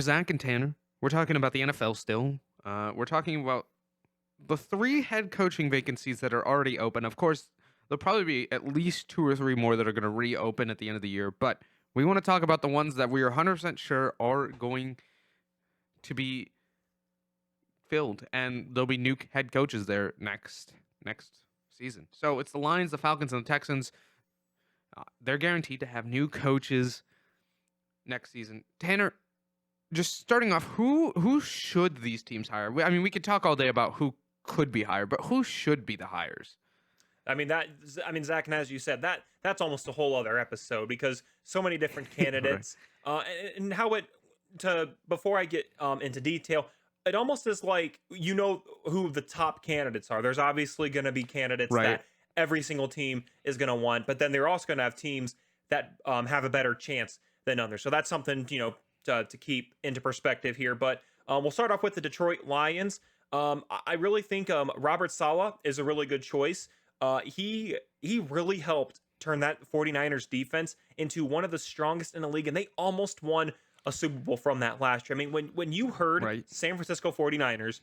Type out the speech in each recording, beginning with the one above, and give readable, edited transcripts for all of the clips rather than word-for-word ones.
Zach and Tanner. We're talking about the NFL still. We're talking about the three head coaching vacancies that are already open. Of course, there'll probably be at least two or three more that are going to reopen at the end of the year. But we want to talk about the ones that we are 100% sure are going to be filled, and there'll be new head coaches there next season. So it's the Lions, the Falcons, and the Texans. They're guaranteed to have new coaches next season. Tanner, just starting off, who should these teams hire? I mean, we could talk all day about who could be hired, but who should be the hires? Zach, and as you said, that's almost a whole other episode because so many different Right. candidates, and how it to before I get into detail, it almost is like who the top candidates are. There's obviously going to be candidates Right. that every single team is going to want, but then they're also going to have teams that have a better chance than others. So that's something to keep into perspective here. But we'll start off with the Detroit Lions. I really think Robert Saleh is a really good choice. He really helped turn that 49ers defense into one of the strongest in the league, and they almost won a Super Bowl from that last year. I mean, when you heard Right. San Francisco 49ers,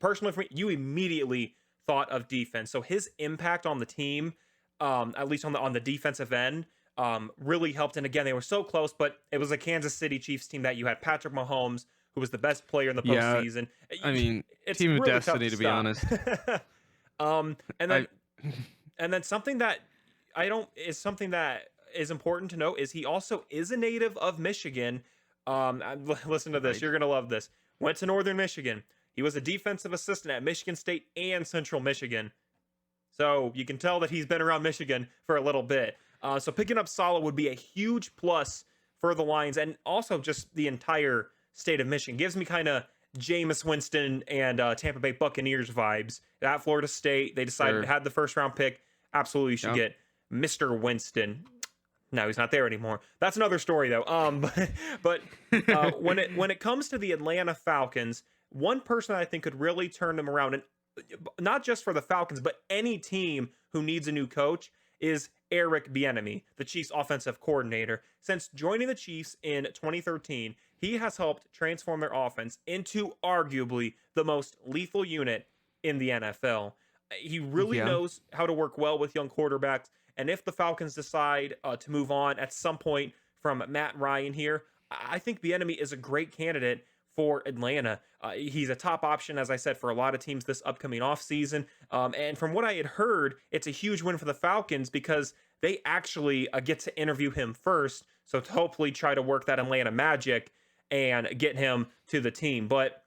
personally for me, you immediately thought of defense. So his impact on the team, at least on the defensive end, really helped. And again, they were so close, but it was a Kansas City Chiefs team that you had Patrick Mahomes, who was the best player in the Yeah. postseason. I mean, It's team of really tough destiny, to to be stop. honest. um, and then I and then something that I don't is something that is important to note is he also is a native of Michigan. Listen to this. right. You're gonna love this. Went to Northern Michigan. He was a defensive assistant at Michigan State and Central Michigan. So you can tell that he's been around Michigan for a little bit. So picking up Saleh would be a huge plus for the Lions and also just the entire state of Michigan. Gives me kind of Jameis Winston and Tampa Bay Buccaneers vibes. At Florida State, they decided to Sure. have the first round pick. Absolutely should Yep. get Mr. Winston. No, he's not there anymore. That's another story though. But when it comes to the Atlanta Falcons, one person I think could really turn them around, and not just for the Falcons, but any team who needs a new coach, is Eric Bieniemy, the Chiefs offensive coordinator. Since joining the Chiefs in 2013, he has helped transform their offense into arguably the most lethal unit in the NFL. He really Yeah. knows how to work well with young quarterbacks. And if the Falcons decide to move on at some point from Matt Ryan here, I think Bieniemy is a great candidate for Atlanta. He's a top option, as I said, for a lot of teams this upcoming offseason. And from what I had heard, it's a huge win for the Falcons because they actually get to interview him first. So to hopefully try to work that Atlanta magic and get him to the team. But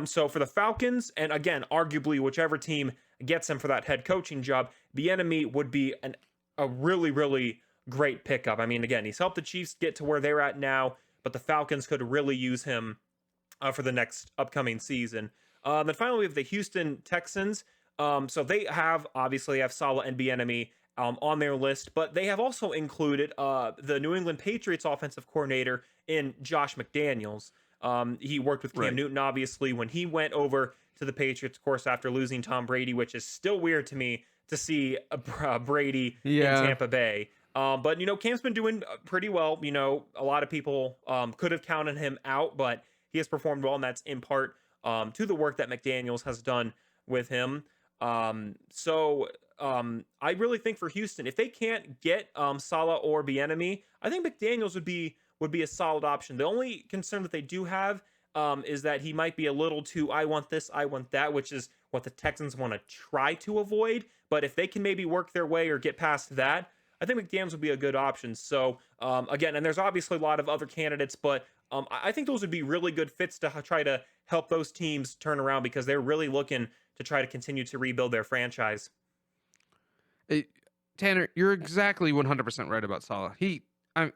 so for the Falcons, and again, arguably whichever team gets him for that head coaching job, Bieniemy would be a really, really great pickup. I mean, again, he's helped the Chiefs get to where they're at now, but the Falcons could really use him for the next upcoming season. Then finally, we have the Houston Texans. So they obviously have Saleh and Bieniemy on their list, but they have also included the New England Patriots offensive coordinator in Josh McDaniels. He worked with Cam Right. Newton, obviously, when he went over to the Patriots, of course, after losing Tom Brady, which is still weird to me to see Brady in Yeah. Tampa Bay. But Cam's been doing pretty well. A lot of people could have counted him out, but he has performed well, and that's in part to the work that McDaniels has done with him. I really think for Houston, if they can't get Saleh or Bieniemy, I think McDaniels would be a solid option. The only concern that they do have is that he might be a little too I want this, I want that, which is what the Texans want to try to avoid. But if they can maybe work their way or get past that, I think McDaniels would be a good option. So again, and there's obviously a lot of other candidates, but I think those would be really good fits to try to help those teams turn around because they're really looking to try to continue to rebuild their franchise. Eh, Tanner, you're exactly 100% right about Salah. To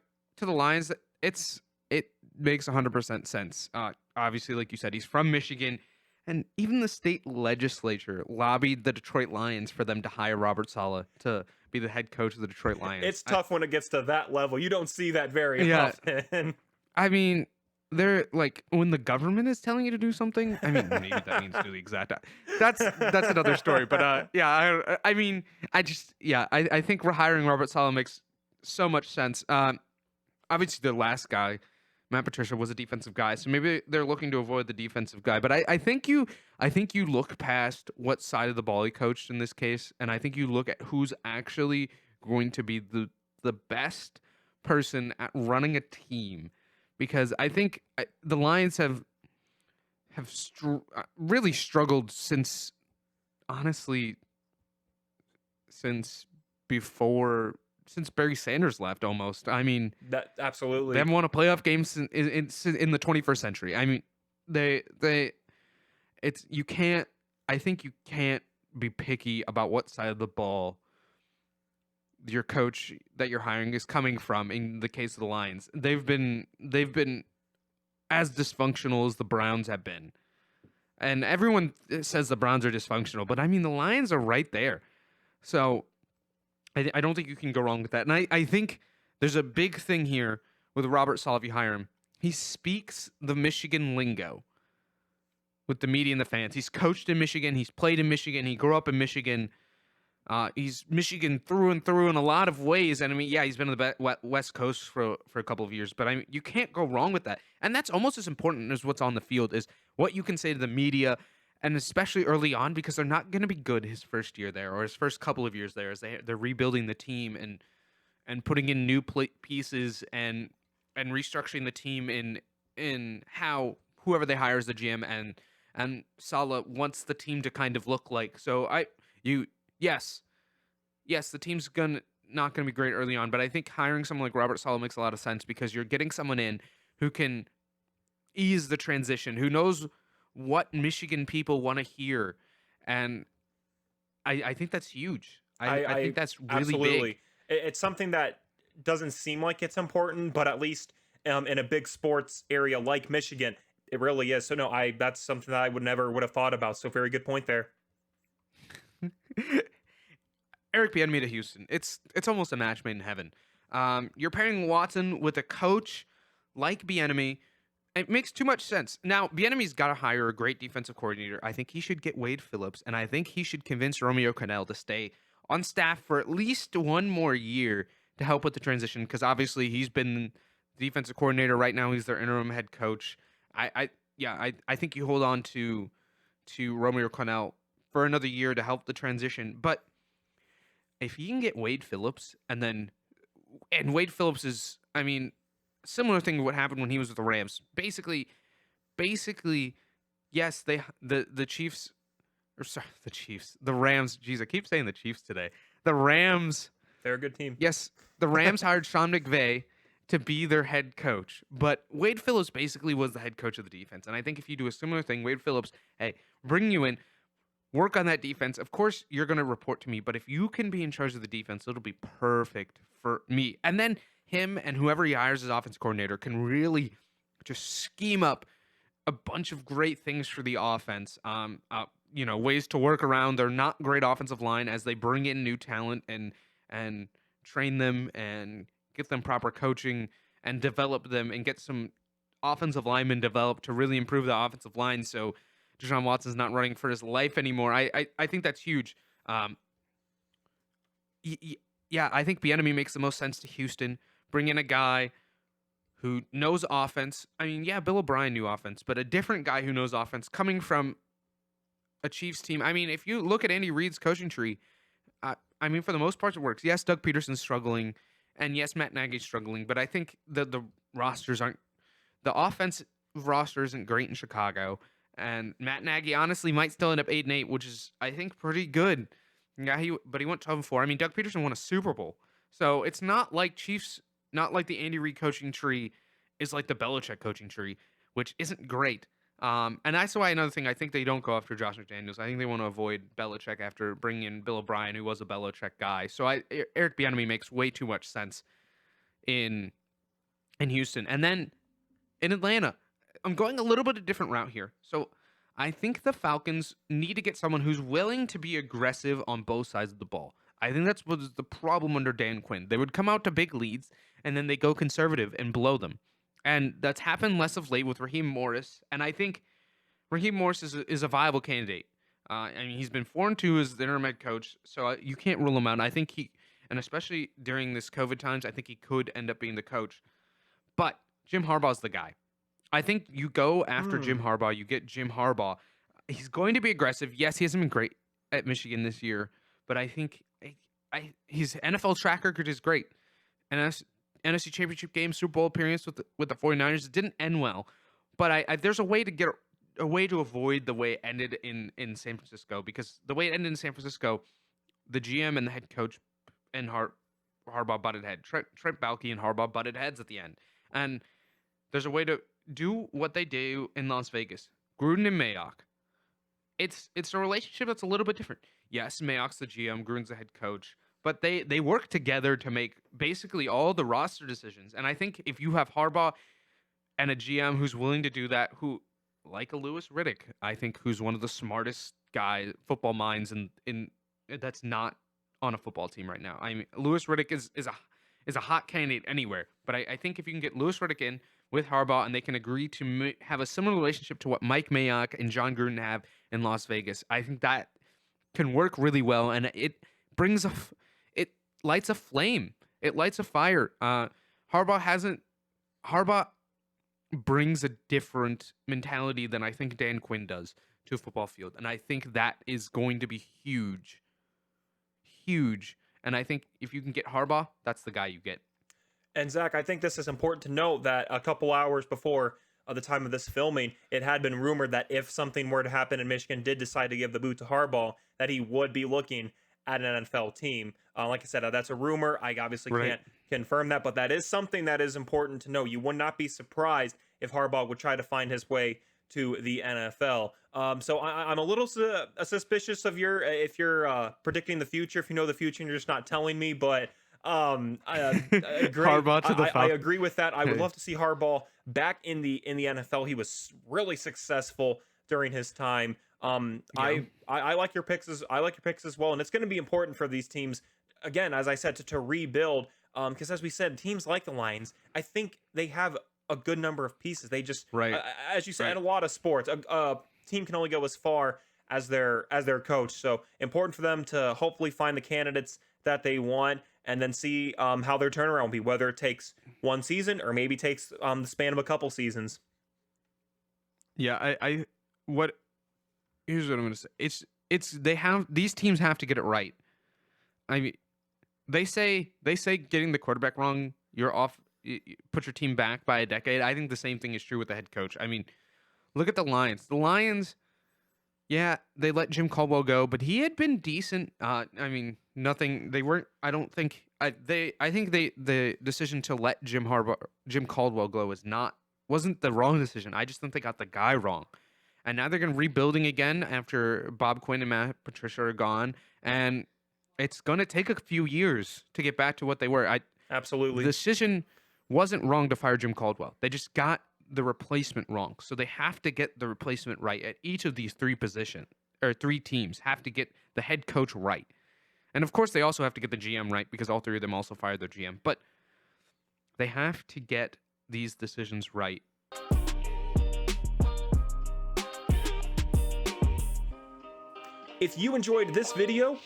the Lions, it makes 100% sense. Obviously, like you said, he's from Michigan, and even the state legislature lobbied the Detroit Lions for them to hire Robert Saleh to be the head coach of the Detroit Lions. It's tough when it gets to that level. You don't see that very Yeah, often. I mean, they're like when the government is telling you to do something. I mean, maybe that means do the exact. That's another story. But yeah, I mean, I think hiring Robert Saleh makes so much sense. Obviously, the last guy Matt Patricia was a defensive guy, so maybe they're looking to avoid the defensive guy. But I think you look past what side of the ball he coached in this case, and I think you look at who's actually going to be the best person at running a team, because I think the Lions have really struggled since, honestly, since before since Barry Sanders left. Almost, I mean, That they absolutely. haven't won a playoff game in the 21st century. I mean, they it's you can't. I think you can't be picky about what side of the ball your coach that you're hiring is coming from. In the case of the Lions, they've been as dysfunctional as the Browns have been, and everyone says the Browns are dysfunctional, but I mean the Lions are right there. So I don't think you can go wrong with that. And I think there's a big thing here with Robert Saleh if you hire him. He speaks the Michigan lingo with the media and the fans. He's coached in Michigan. He's played in Michigan. He grew up in Michigan. He's Michigan through and through in a lot of ways. And I mean, yeah, he's been on the West Coast for a couple of years, but I mean, you can't go wrong with that. And that's almost as important as what's on the field is what you can say to the media, and especially early on, because they're not going to be good his first year there or his first couple of years there, as they're rebuilding the team and putting in new pieces and restructuring the team in how whoever they hire as the GM and Saleh wants the team to kind of look like. So you yes, the team's not gonna be great early on, but I think hiring someone like Robert Saleh makes a lot of sense because you're getting someone in who can ease the transition, who knows what Michigan people want to hear, and I think that's huge. I I think that's really big. absolutely. It's something that doesn't seem like it's important, but at least in a big sports area like Michigan, it really is. So no, I that's something that I would have thought about. So very good point there. Eric Bieniemy to Houston. It's almost a match made in heaven. You're pairing Watson with a coach like Bieniemy. It makes too much sense. Now, Bieniemy's got to hire a great defensive coordinator. I think he should get Wade Phillips, and I think he should convince Romeo Crennel to stay on staff for at least one more year to help with the transition. Because obviously he's been the defensive coordinator right now. He's their interim head coach. I think you hold on to Romeo Crennel for another year to help the transition. But if you can get Wade Phillips, and Wade Phillips is, I mean, similar thing to what happened when he was with the Rams. Basically, yes, the Chiefs, or sorry, the Chiefs, the Rams. Jeez, I keep saying the Chiefs today. The Rams, They're a good team. yes, the Rams hired Sean McVay to be their head coach, but Wade Phillips basically was the head coach of the defense. And I think if you do a similar thing, Wade Phillips, hey, bring you in, work on that defense. Of course, you're going to report to me, but if you can be in charge of the defense, it'll be perfect for me. And then him and whoever he hires as offense coordinator can really just scheme up a bunch of great things for the offense. Ways to work around their not great offensive line as they bring in new talent and train them and get them proper coaching and develop them and get some offensive linemen developed to really improve the offensive line. So Deshaun Watson's not running for his life anymore. I think that's huge. Yeah, I think Bieniemy makes the most sense to Houston. Bring in a guy who knows offense. I mean, yeah, Bill O'Brien knew offense, but a different guy who knows offense coming from a Chiefs team. I mean, if you look at Andy Reid's coaching tree, I mean, for the most part, it works. Yes, Doug Peterson's struggling, and yes, Matt Nagy's struggling, but I think the rosters aren't the offense roster isn't great in Chicago, and Matt Nagy honestly might still end up 8-8, which is I think pretty good. Yeah, but he went 12-4. I mean, Doug Peterson won a Super Bowl, so it's not like Chiefs, not like the Andy Reid coaching tree is like the Belichick coaching tree, which isn't great. And that's why another thing I think they don't go after Josh McDaniels. I think they want to avoid Belichick after bringing in Bill O'Brien, who was a Belichick guy. So Eric Bieniemy makes way too much sense in Houston, and then in Atlanta, I'm going a little bit of a different route here. So I think the Falcons need to get someone who's willing to be aggressive on both sides of the ball. I think that's was the problem under Dan Quinn. They would come out to big leads and then they go conservative and blow them. And that's happened less of late with Raheem Morris. And I think Raheem Morris is a viable candidate. I mean, he's been 4-2 as the interim head coach, so you can't rule him out. And I think and especially during this COVID times, I think he could end up being the coach. But Jim Harbaugh's the guy. I think you go after Jim Hmm. Harbaugh, you get Jim Harbaugh. He's going to be aggressive. Yes, he hasn't been great at Michigan this year, but I think his NFL track record is great. And NFC Championship game, Super Bowl appearance with the 49ers, it didn't end well, but there's a way to get a way to avoid the way it ended in San Francisco, because the way it ended in San Francisco, the GM and the head coach and Harbaugh butted heads. Trent Baalke and Harbaugh butted heads at the end, and there's a way to do what they do in Las Vegas. Gruden and Mayock. It's a relationship that's a little bit different. Yes, Mayock's the GM, Gruden's the head coach, but they work together to make basically all the roster decisions. And I think if you have Harbaugh and a GM who's willing to do that, who like a Lewis Riddick, I think, who's one of the smartest football minds in that's not on a football team right now. I mean, Lewis Riddick is a hot candidate anywhere, but I think if you can get Lewis Riddick in with Harbaugh and they can agree to have a similar relationship to what Mike Mayock and John Gruden have in Las Vegas, I think that can work really well, and it brings it lights a flame. It lights a fire. Harbaugh brings a different mentality than I think Dan Quinn does to a football field, and I think that is going to be huge. Huge. And I think if you can get Harbaugh, that's the guy you get. And Zach, I think this is important to note that a couple hours before the time of this filming, it had been rumored that if something were to happen and Michigan did decide to give the boot to Harbaugh, that he would be looking at an NFL team. Like I said, that's a rumor. I obviously Right. can't confirm that, but that is something that is important to know. You would not be surprised if Harbaugh would try to find his way to the NFL. So I'm a little suspicious of if you're predicting the future, if you know the future and you're just not telling me, but great. Harbaugh to the I Falcons. agree with that. I would love to see Harbaugh back in the NFL. He was really successful during his time. I like your picks as well, and it's going to be important for these teams, again, as I said, to rebuild. Because as we said, teams like the Lions, I think they have a good number of pieces. They just, Right. as you said, Right. in a lot of sports, a team can only go as far as their coach. So important for them to hopefully find the candidates that they want, and then see how their turnaround will be, whether it takes one season or maybe takes the span of a couple seasons. Yeah, here's what I'm gonna say. These teams have to get it right. I mean, they say getting the quarterback wrong, you're off. Put your team back by a decade. I think the same thing is true with the head coach. I mean, look at the Lions. The Lions, yeah, they let Jim Caldwell go, but he had been decent. I mean, nothing. They weren't. I don't think. I think the decision to let Jim Caldwell go wasn't the wrong decision. I just think they got the guy wrong. And now they're going to rebuilding again after Bob Quinn and Matt Patricia are gone, and it's going to take a few years to get back to what they were. Absolutely. The decision wasn't wrong to fire Jim Caldwell. They just got the replacement wrong. So they have to get the replacement right at each of these three teams have to get the head coach right. And of course, they also have to get the GM right, because all three of them also fired their GM. But they have to get these decisions right. If you enjoyed this video,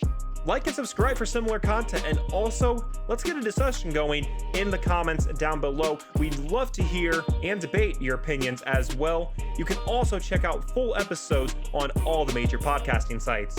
like and subscribe for similar content, and also let's get a discussion going in the comments down below. We'd love to hear and debate your opinions as well. You can also check out full episodes on all the major podcasting sites.